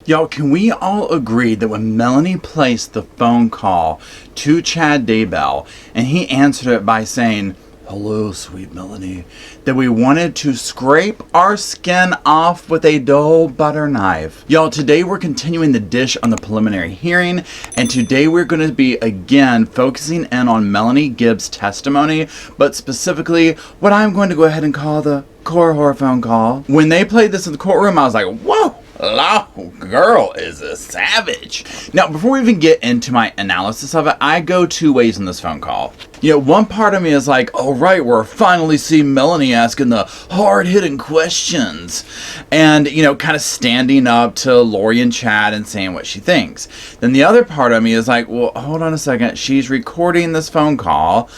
Y'all, can we all agree that when Melanie placed the phone call to Chad Daybell and he answered it by saying, "Hello, sweet Melanie," that we wanted to scrape our skin off with a dull butter knife? Y'all, today we're continuing the dish on the preliminary hearing, and today we're going to be again focusing in on Melanie Gibb's testimony, but specifically what I'm going to go ahead and call the core horror phone call. When they played this in the courtroom, I was like, whoa! Hello, girl is a savage. Now, before we even get into my analysis of it, I go two ways in this phone call. You know, one part of me is like, all right, we're finally seeing Melanie asking the hard-hitting questions and, you know, kind of standing up to Lori and Chad and saying what she thinks. Then the other part of me is like, well, hold on a second. She's recording this phone call.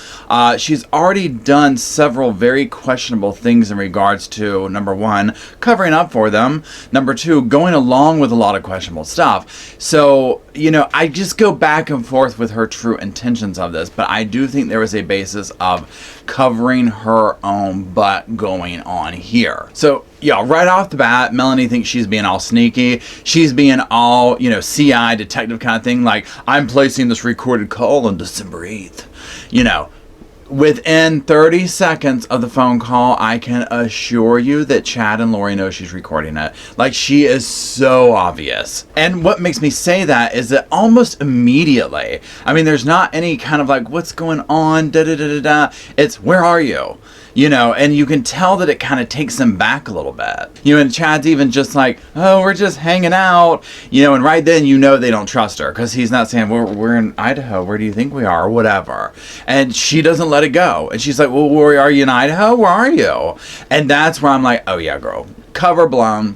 She's already done several very questionable things in regards to, number one, covering up for them. Number two, going along with a lot of questionable stuff. So, you know, I just go back and forth with her true intentions of this, but I do think there was a basis of covering her own butt going on here. So, yeah, right off the bat, Melanie thinks she's being all sneaky. She's being all, you know, CI detective kind of thing, like, I'm placing this recorded call on December 8th. You know, within 30 seconds of the phone call, I can assure you that Chad and Lori know she's recording it. Like, she is so obvious. And what makes me say that is that almost immediately, I mean, there's not any kind of like, what's going on, da-da-da-da-da. It's, where are you? You know, and you can tell that it kind of takes them back a little bit. You know, and Chad's even just like, oh, we're just hanging out. You know, and right then you know they don't trust her because he's not saying, we're in Idaho. Where do you think we are? Or whatever. And she doesn't let it go. And she's like, well, where are you in Idaho? Where are you? And that's where I'm like, oh yeah, girl. Cover blown.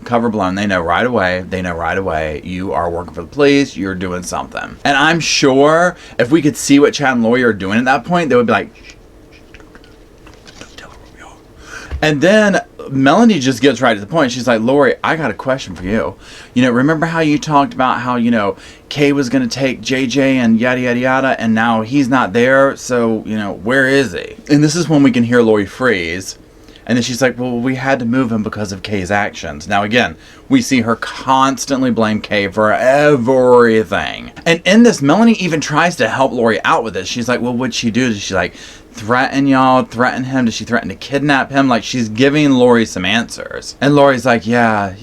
They know right away. You are working for the police. You're doing something. And I'm sure if we could see what Chad and Lori are doing at that point, they would be like, and then Melanie just gets right to the point. She's like, Lori, I got a question for you. You know, remember how you talked about how, you know, Kay was going to take JJ and yada, yada, yada, and now he's not there. So, you know, where is he? And this is when we can hear Lori freeze. And then she's like, well, we had to move him because of Kay's actions. Now, again, we see her constantly blame Kay for everything. And in this, Melanie even tries to help Lori out with this. She's like, well, what'd she do? Does she like threaten y'all, threaten him? Does she threaten to kidnap him? Like, she's giving Lori some answers. And Lori's like, yeah,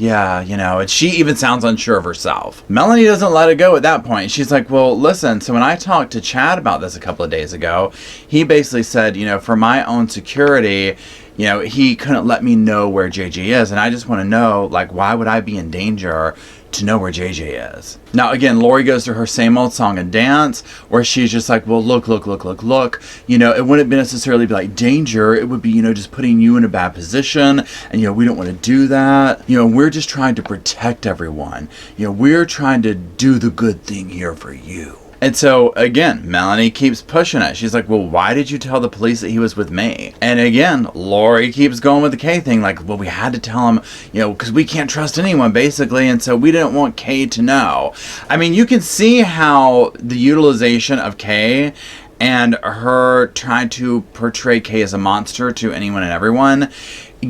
you know, and she even sounds unsure of herself. Melanie doesn't let it go at that point. She's like, well, listen, so when I talked to Chad about this a couple of days ago, he basically said, you know, for my own security, you know, he couldn't let me know where JJ is. And I just want to know, like, why would I be in danger to know where JJ is? Now, again, Lori goes through her same old song and dance where she's just like, well, look. You know, it wouldn't necessarily be like danger. It would be, you know, just putting you in a bad position. And, you know, we don't want to do that. You know, we're just trying to protect everyone. You know, we're trying to do the good thing here for you. And so, again, Melanie keeps pushing it. She's like, well, why did you tell the police that he was with me? And again, Lori keeps going with the Kay thing. Like, well, we had to tell him, you know, because we can't trust anyone, basically. And so we didn't want Kay to know. I mean, you can see how the utilization of Kay and her trying to portray Kay as a monster to anyone and everyone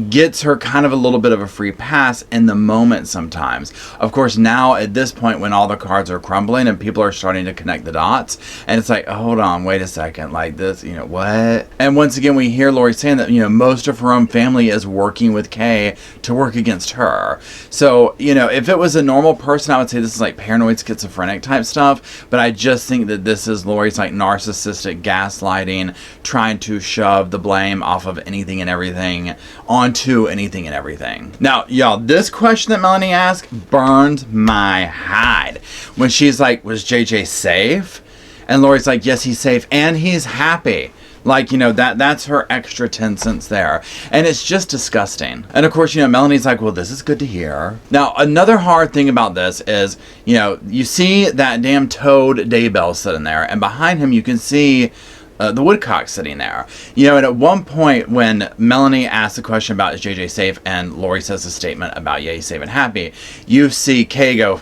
gets her kind of a little bit of a free pass in the moment sometimes. Of course, now at this point when all the cards are crumbling and people are starting to connect the dots, and it's like, oh, hold on, wait a second, like this, you know, what? And once again, we hear Lori saying that, you know, most of her own family is working with Kay to work against her. So, you know, if it was a normal person, I would say this is like paranoid schizophrenic type stuff, but I just think that this is Lori's like narcissistic gaslighting, trying to shove the blame off of anything and everything onto anything and everything. Now, y'all, this question that Melanie asked burns my hide. When she's like, was JJ safe? And Lori's like, yes, he's safe and he's happy. Like, you know, that's her extra 10 cents there. And it's just disgusting. And of course, you know, Melanie's like, well, this is good to hear. Now, another hard thing about this is, you know, you see that damn toad Daybell sitting there, and behind him you can see the woodcock sitting there. You know, and at one point when Melanie asks the question about is JJ safe and Lori says a statement about, yeah, he's safe and happy, you see Kay go,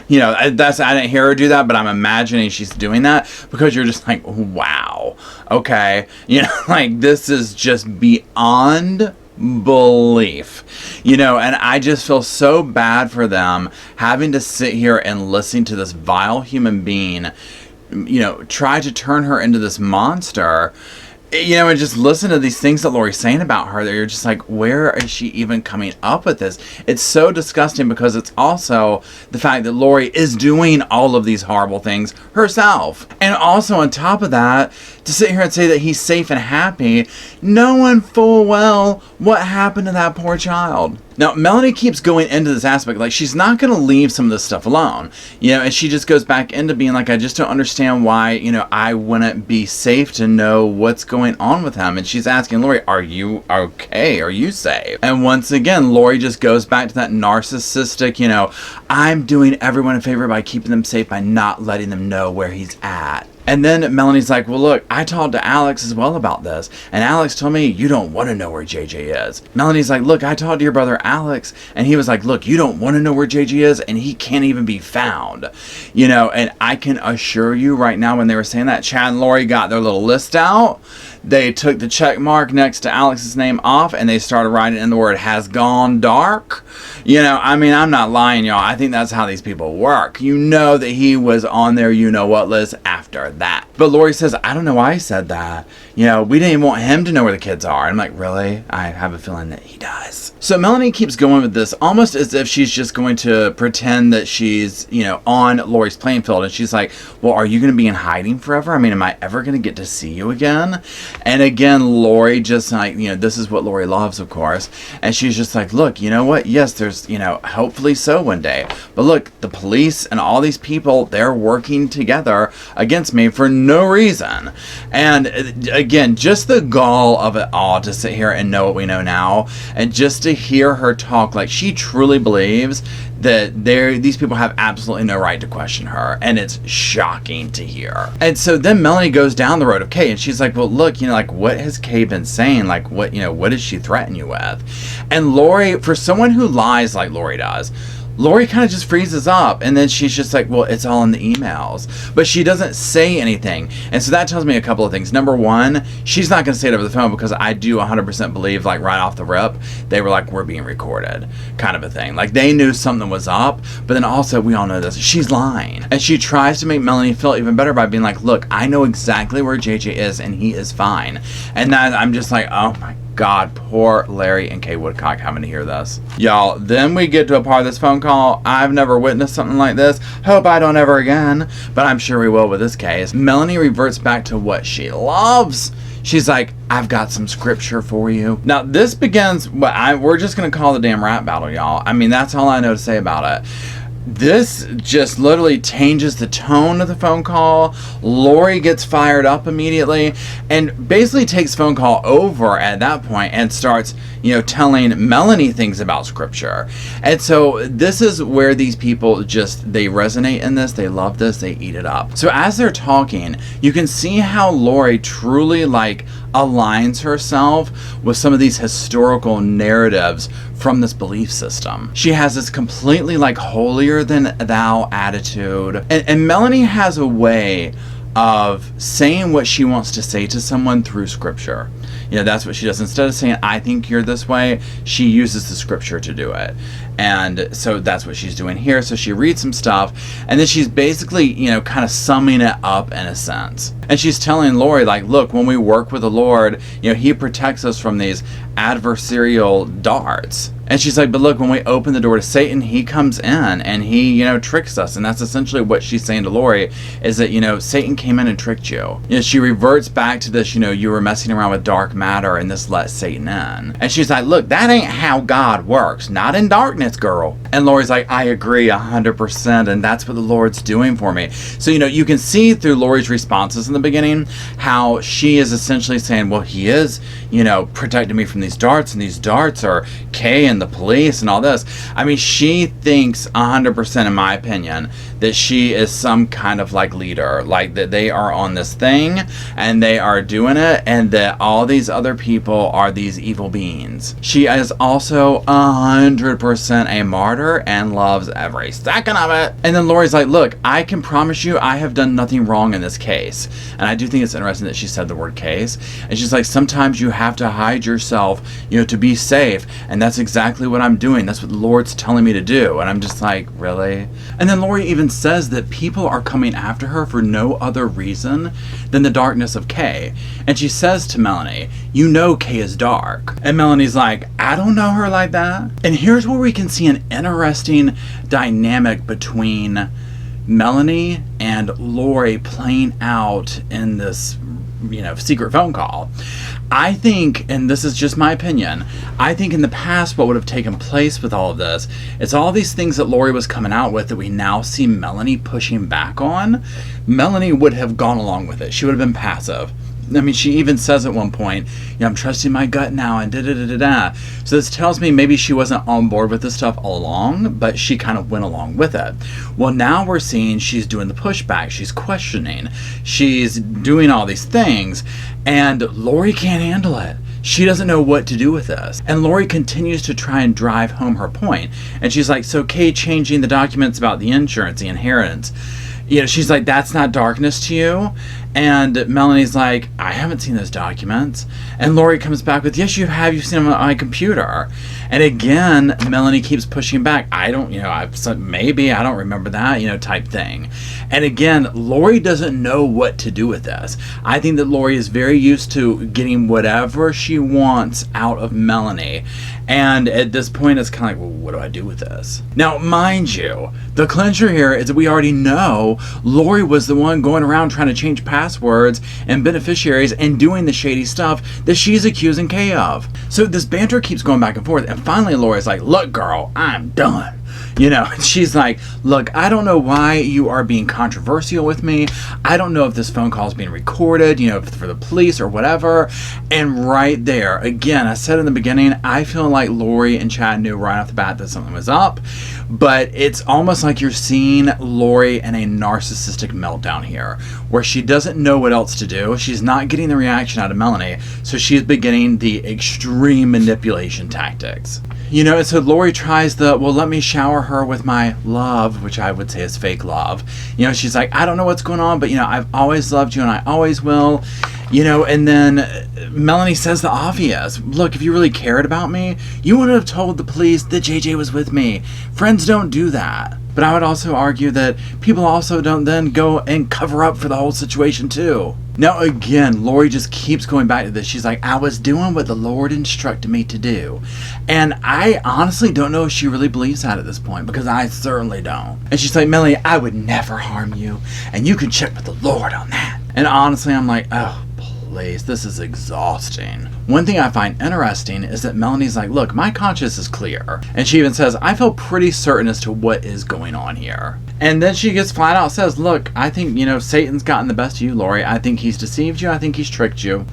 you know, I didn't hear her do that, but I'm imagining she's doing that because you're just like, wow, okay. You know, like, this is just beyond belief. You know, and I just feel so bad for them having to sit here and listen to this vile human being, you know, try to turn her into this monster. You know, and just listen to these things that Lori's saying about her that you're just like, where is she even coming up with this? It's so disgusting, because it's also the fact that Lori is doing all of these horrible things herself. And also on top of that, to sit here and say that he's safe and happy, knowing full well what happened to that poor child. Now, Melanie keeps going into this aspect, like she's not going to leave some of this stuff alone, you know, and she just goes back into being like, I just don't understand why, you know, I wouldn't be safe to know what's going on with him. And she's asking Lori, are you okay? Are you safe? And once again, Lori just goes back to that narcissistic, you know, I'm doing everyone a favor by keeping them safe by not letting them know where he's at. And then Melanie's like, well, look, I talked to Alex as well about this, and Alex told me you don't want to know where JJ is. Melanie's like, look, I talked to your brother Alex, and he was like, look, you don't want to know where JJ is, and he can't even be found. You know, and I can assure you right now, when they were saying that, Chad and Lori got their little list out. They took the check mark next to Alex's name off, and they started writing in the word has gone dark. You know, I mean, I'm not lying, y'all. I think that's how these people work. You know that he was on their you-know-what list after that. But Lori says, I don't know why he said that. You know, we didn't even want him to know where the kids are. I'm like, really? I have a feeling that he does. So Melanie keeps going with this, almost as if she's just going to pretend that she's, you know, on Lori's playing field. And she's like, well, are you going to be in hiding forever? I mean, am I ever going to get to see you again? And again, Lori just like, you know, this is what Lori loves, of course. And she's just like, look, you know what? Yes, there's, you know, hopefully so one day. But look, the police and all these people, they're working together against me for no reason. And again, just the gall of it all to sit here and know what we know now. And just to hear her talk like she truly believes that these people have absolutely no right to question her, and it's shocking to hear. And so then Melanie goes down the road of Kay, and she's like, well, look, you know, like, what has Kay been saying? Like, what, you know, what does she threaten you with? And Lori, for someone who lies like Lori does, Lori kind of just freezes up, and then she's just like, well, it's all in the emails. But she doesn't say anything. And so that tells me a couple of things. Number one, she's not going to say it over the phone, because I do 100% believe, like, right off the rip, they were like, we're being recorded, kind of a thing. Like, they knew something was up, but then also, we all know this, she's lying. And she tries to make Melanie feel even better by being like, look, I know exactly where JJ is, and he is fine. And then I'm just like, oh my God, poor Larry and Kay Woodcock having to hear this. Y'all, then we get to a part of this phone call. I've never witnessed something like this. Hope I don't ever again, but I'm sure we will with this case. Melanie reverts back to what she loves. She's like, I've got some scripture for you. Now, this begins what we're just going to call the damn rap battle, y'all. I mean, that's all I know to say about it. This just literally changes the tone of the phone call. Lori gets fired up immediately and basically takes phone call over at that point and starts, you know, telling Melanie things about scripture. And so this is where these people just, they resonate in this. They love this. They eat it up. So as they're talking, you can see how Lori truly like aligns herself with some of these historical narratives from this belief system. She has this completely like holier than thou attitude. And Melanie has a way of saying what she wants to say to someone through scripture. You know, that's what she does. Instead of saying, I think you're this way, she uses the scripture to do it. And so that's what she's doing here. So she reads some stuff, and then she's basically, you know, kind of summing it up in a sense. And she's telling Lori, like, look, when we work with the Lord, you know, he protects us from these adversarial darts. And she's like, but look, when we open the door to Satan, he comes in and he, you know, tricks us. And that's essentially what she's saying to Lori, is that, you know, Satan came in and tricked you. You know, she reverts back to this, you know, you were messing around with dark matter and this let Satan in. And she's like, look, that ain't how God works. Not in darkness, girl. And Lori's like, I agree 100%. And that's what the Lord's doing for me. So, you know, you can see through Lori's responses in the beginning how she is essentially saying, well, he is, you know, protecting me from these darts, and these darts are Kay and the police and all this. I mean, she thinks 100%, in my opinion, that she is some kind of like leader, like that they are on this thing and they are doing it, and that all these other people are these evil beings. She is also 100% 100% a martyr and loves every second of it. And then Lori's like, look, I can promise you I have done nothing wrong in this case. And I do think it's interesting that she said the word case. And she's like, sometimes you have to hide yourself, to be safe. And that's exactly what I'm doing. That's what the Lord's telling me to do. And I'm just like, really? And then Lori even says that people are coming after her for no other reason than the darkness of Kay. And she says to Melanie, Kay is dark. And Melanie's like, I don't know her like that. And here's where we can see an interesting dynamic between Melanie and Lori playing out in this, secret phone call. I think, and this is just my opinion, I think in the past what would have taken place with all of this, it's all these things that Lori was coming out with that we now see Melanie pushing back on. Melanie would have gone along with it. She would have been passive. I mean, she even says at one point, I'm trusting my gut now, and da-da-da-da-da. So this tells me maybe she wasn't on board with this stuff all along, but she kind of went along with it. Well, now we're seeing she's doing the pushback. She's questioning. She's doing all these things, and Lori can't handle it. She doesn't know what to do with this. And Lori continues to try and drive home her point. And she's like, so Kay changing the documents about the insurance, the inheritance, she's like, that's not darkness to you? And Melanie's like, I haven't seen those documents. And Lori comes back with, yes, you have. You've seen them on my computer. And again, Melanie keeps pushing back. I don't, maybe, I don't remember that, type thing. And again, Lori doesn't know what to do with this. I think that Lori is very used to getting whatever she wants out of Melanie. And at this point, it's kind of like, well, what do I do with this? Now, mind you, the clincher here is that we already know Lori was the one going around trying to change passwords and beneficiaries and doing the shady stuff that she's accusing Kay of. So this banter keeps going back and forth. And finally, Lori's like, look, girl, I'm done. She's like, look, I don't know why you are being controversial with me. I don't know if this phone call is being recorded, for the police or whatever. And right there, again, I said in the beginning, I feel like Lori and Chad knew right off the bat that something was up. But it's almost like you're seeing Lori in a narcissistic meltdown here, where she doesn't know what else to do. She's not getting the reaction out of Melanie, so she's beginning the extreme manipulation tactics. And so Lori tries let me shower her with my love, which I would say is fake love. She's like, I don't know what's going on, but, I've always loved you and I always will. And then Melanie says the obvious. Look, if you really cared about me, you wouldn't have told the police that JJ was with me. Friends don't do that. But I would also argue that people also don't then go and cover up for the whole situation too. Now again, Lori just keeps going back to this. She's like, I was doing what the Lord instructed me to do. And I honestly don't know if she really believes that at this point, because I certainly don't. And she's like, Melanie, I would never harm you, and you can check with the Lord on that. And honestly, I'm like, oh, please, this is exhausting. One thing I find interesting is that Melanie's like, look, my conscience is clear. And she even says, I feel pretty certain as to what is going on here. And then she gets flat out says, look, I think, Satan's gotten the best of you, Lori. I think he's deceived you. I think he's tricked you.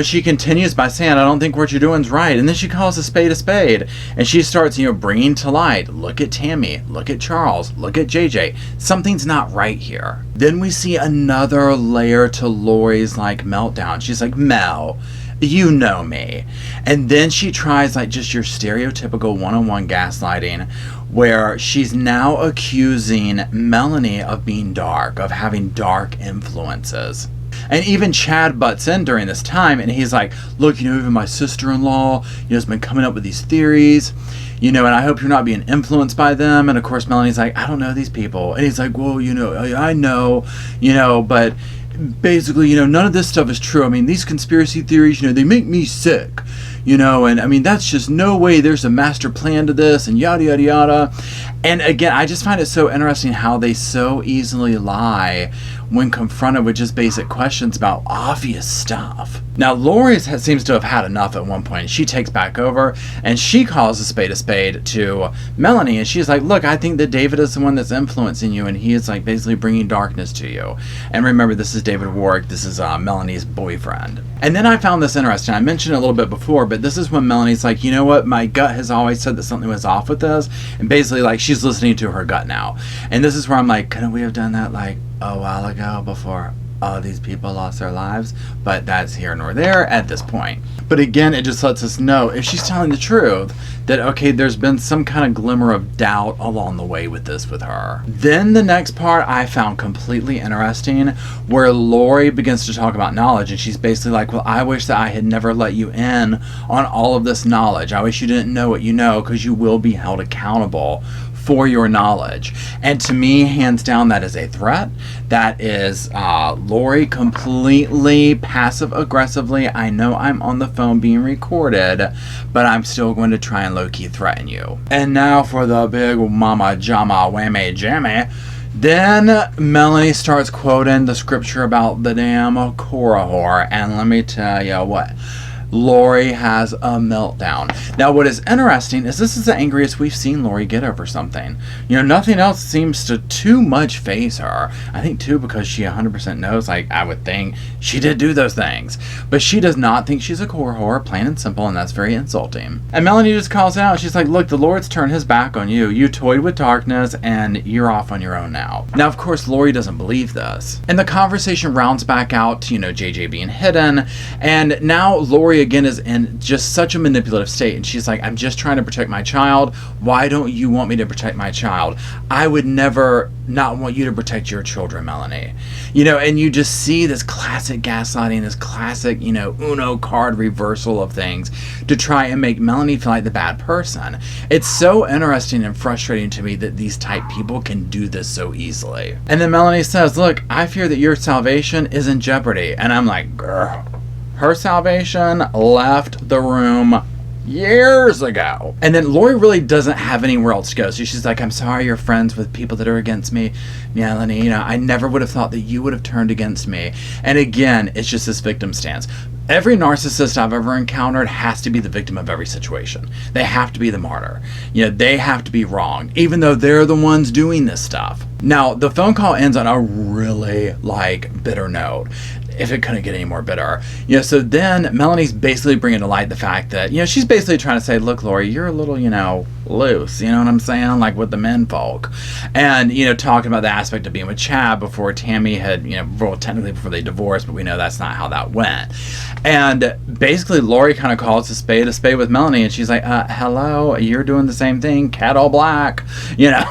She continues by saying, I don't think what you're doing is right. And then she calls a spade a spade. And she starts, bringing to light, look at Tammy, look at Charles, look at JJ. Something's not right here. Then we see another layer to Lori's, meltdown. She's like, Mel, you know me. And then she tries, just your stereotypical one-on-one gaslighting, where she's now accusing Melanie of being dark, of having dark influences. And even Chad butts in during this time, and he's like, look, even my sister-in-law, has been coming up with these theories, and I hope you're not being influenced by them. And of course, Melanie's like, I don't know these people. And he's like, well, I know, but basically, none of this stuff is true. I mean, these conspiracy theories, they make me sick, and I mean, that's just no way there's a master plan to this, and yada, yada, yada. And again, I just find it so interesting how they so easily lie when confronted with just basic questions about obvious stuff. Now, Lori seems to have had enough at one point. She takes back over, and she calls a spade to Melanie, and she's like, look, I think that David is the one that's influencing you, and he is basically bringing darkness to you. And remember, this is David Warwick. This is Melanie's boyfriend. And then I found this interesting. I mentioned it a little bit before, but this is when Melanie's like, you know what? My gut has always said that something was off with this. And basically, she's listening to her gut now. And this is where I'm like, couldn't we have done that, a while ago before these people lost their lives, but that's here nor there at this point. But again, it just lets us know if she's telling the truth, that okay, there's been some kind of glimmer of doubt along the way with this with her. Then the next part I found completely interesting, where Lori begins to talk about knowledge, and she's basically like, well, I wish that I had never let you in on all of this knowledge. I wish you didn't know what you know, because you will be held accountable for your knowledge. And to me, hands down, that is a threat. That is Lori completely passive aggressively. I know I'm on the phone being recorded, but I'm still going to try and low-key threaten you. And now for the big mama jama whammy jammy. Then Melanie starts quoting the scripture about the damn Korah whore, and let me tell you what, Lori has a meltdown. Now, what is interesting is this is the angriest we've seen Lori get over something. You know, nothing else seems to too much faze her. I think, too, because she 100% knows, like, I would think she did do those things. But she does not think she's a core whore, plain and simple, and that's very insulting. And Melanie just calls out. She's like, look, the Lord's turned his back on you. You toyed with darkness, and you're off on your own now. Now, of course, Lori doesn't believe this. And the conversation rounds back out to, you know, JJ being hidden. And now Lori again is in just such a manipulative state, and she's like, I'm just trying to protect my child. Why don't you want me to protect my child? I would never not want you to protect your children, Melanie. You know, and you just see this classic gaslighting, this classic, you know, Uno card reversal of things to try and make Melanie feel like the bad person. It's so interesting and frustrating to me that these type people can do this so easily. And then Melanie says, look, I fear that your salvation is in jeopardy. And I'm like, girl, her salvation left the room years ago. And then Lori really doesn't have anywhere else to go. So she's like, I'm sorry you're friends with people that are against me. Melanie, you know, I never would have thought that you would have turned against me. And again, it's just this victim stance. Every narcissist I've ever encountered has to be the victim of every situation. They have to be the martyr. You know, they have to be wrong, even though they're the ones doing this stuff. Now, the phone call ends on a really, like, bitter note. If it couldn't get any more bitter. You know, so then Melanie's basically bringing to light the fact that, you know, she's basically trying to say, look, Lori, you're a little, you know, loose. You know what I'm saying? Like with the men folk. And, you know, talking about the aspect of being with Chad before Tammy had, you know, well, technically before they divorced, but we know that's not how that went. And basically Lori kind of calls a spade with Melanie, and she's like, hello, you're doing the same thing, cat all black, you know.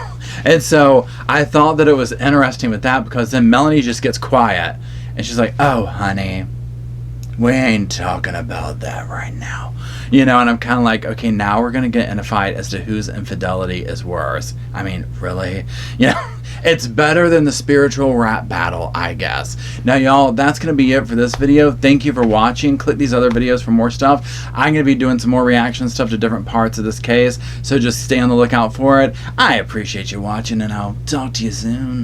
And so I thought that it was interesting with that, because then Melanie just gets quiet. And she's like, oh, honey, we ain't talking about that right now. You know, and I'm kind of like, okay, now we're going to get in a fight as to whose infidelity is worse. I mean, really? You know, it's better than the spiritual rap battle, I guess. Now, y'all, that's going to be it for this video. Thank you for watching. Click these other videos for more stuff. I'm going to be doing some more reaction stuff to different parts of this case, so just stay on the lookout for it. I appreciate you watching, and I'll talk to you soon.